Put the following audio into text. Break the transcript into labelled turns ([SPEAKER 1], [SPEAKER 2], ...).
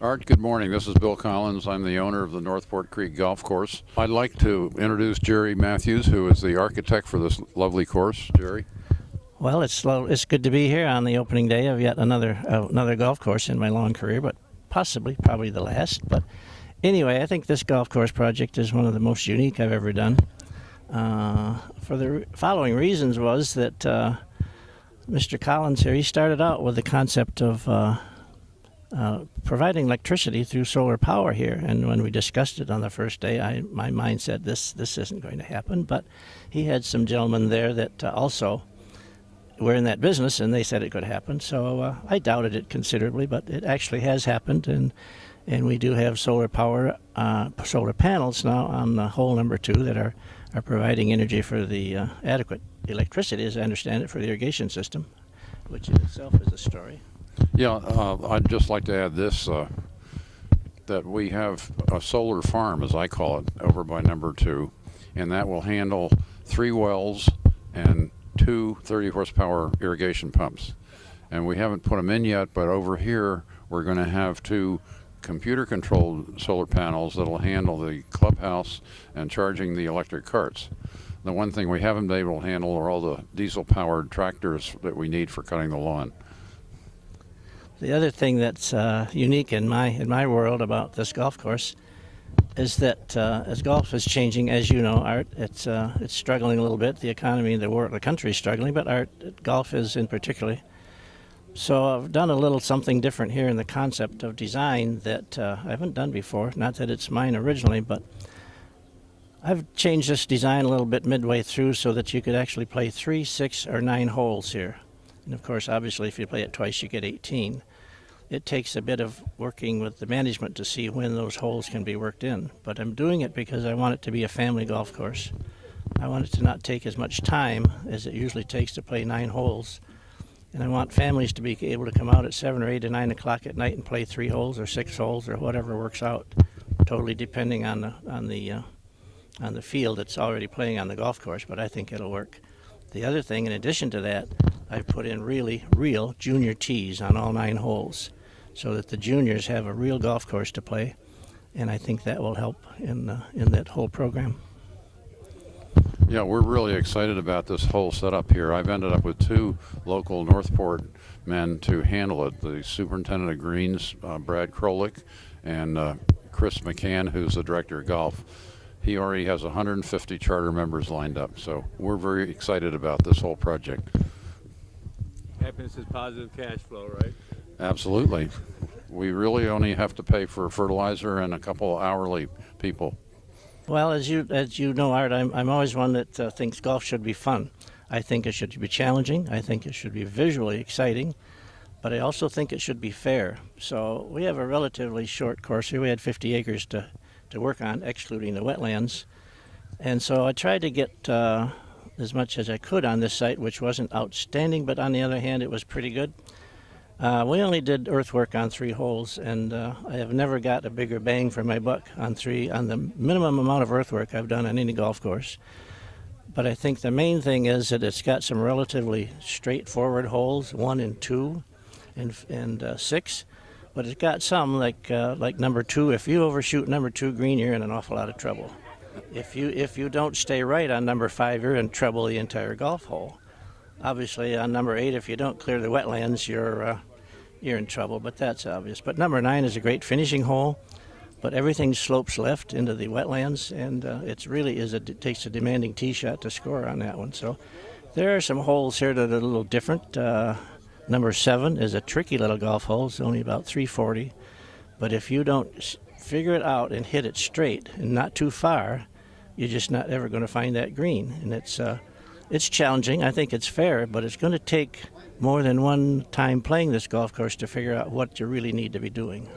[SPEAKER 1] Art, good morning. This is Bill Collins. I'm the owner of the Northport Creek Golf Course. I'd like to introduce Jerry Matthews, who is the architect for this lovely course. Jerry?
[SPEAKER 2] Well, it's good to be here on the opening day of yet another golf course in my long career, but probably the last. But anyway, I think this golf course project is one of the most unique I've ever done. For the following reasons was that Mr. Collins here, he started out with the concept of providing electricity through solar power here, and when we discussed it on the first day, my mind said this isn't going to happen. But he had some gentlemen there that also were in that business, and they said it could happen. So I doubted it considerably, but it actually has happened, and we do have solar power, solar panels now on hole number 2 that are providing energy for the adequate electricity, as I understand it, for the irrigation system, which in itself is a story.
[SPEAKER 1] Yeah, I'd just like to add this, that we have a solar farm, as I call it, over by number 2, and that will handle 3 wells and 2 30-horsepower irrigation pumps. And we haven't put them in yet, but over here we're going to have 2 computer-controlled solar panels that will handle the clubhouse and charging the electric carts. The one thing we haven't been able to handle are all the diesel-powered tractors that we need for cutting the lawn.
[SPEAKER 2] The other thing that's unique in my world about this golf course is that as golf is changing, as you know, Art, it's struggling a little bit. The economy, the country is struggling, but golf is in particular. So I've done a little something different here in the concept of design that I haven't done before. Not that it's mine originally, but I've changed this design a little bit midway through so that you could actually play 3, 6, or 9 holes here. And of course, obviously, if you play it twice, you get 18. It takes a bit of working with the management to see when those holes can be worked in. But I'm doing it because I want it to be a family golf course. I want it to not take as much time as it usually takes to play 9 holes. And I want families to be able to come out at 7 or 8 or 9 o'clock at night and play 3 holes or 6 holes or whatever works out, totally depending on the field that's already playing on the golf course. But I think it'll work. The other thing, in addition to that, I've put in real junior tees on all 9 holes so that the juniors have a real golf course to play, and I think that will help in that whole program.
[SPEAKER 1] Yeah, we're really excited about this whole setup here. I've ended up with 2 local Northport men to handle it, the superintendent of greens, Brad Krolik, and Chris McCann, who's the director of golf. He already has 150 charter members lined up, so we're very excited about this whole project.
[SPEAKER 3] Happiness is positive cash flow, right?
[SPEAKER 1] Absolutely. We really only have to pay for fertilizer and a couple hourly people.
[SPEAKER 2] Well, as you know, Art, I'm always one that thinks golf should be fun. I think it should be challenging. I think it should be visually exciting. But I also think it should be fair. So we have a relatively short course here. We had 50 acres to work on, excluding the wetlands. And so I tried to get as much as I could on this site, which wasn't outstanding, but on the other hand, it was pretty good. We only did earthwork on 3 holes, and I have never got a bigger bang for my buck on the minimum amount of earthwork I've done on any golf course. But I think the main thing is that it's got some relatively straightforward holes, 1 and 2 and 6. But it's got some, like number 2. If you overshoot number 2 green, you're in an awful lot of trouble. If you don't stay right on number 5, you're in trouble the entire golf hole. Obviously, on number 8, if you don't clear the wetlands, you're in trouble. But that's obvious. But number 9 is a great finishing hole, but everything slopes left into the wetlands, and it takes a demanding tee shot to score on that one. So there are some holes here that are a little different. Number 7 is a tricky little golf hole. It's only about 340. But if you don't figure it out and hit it straight and not too far, you're just not ever going to find that green. And it's challenging. I think it's fair, but it's going to take more than one time playing this golf course to figure out what you really need to be doing.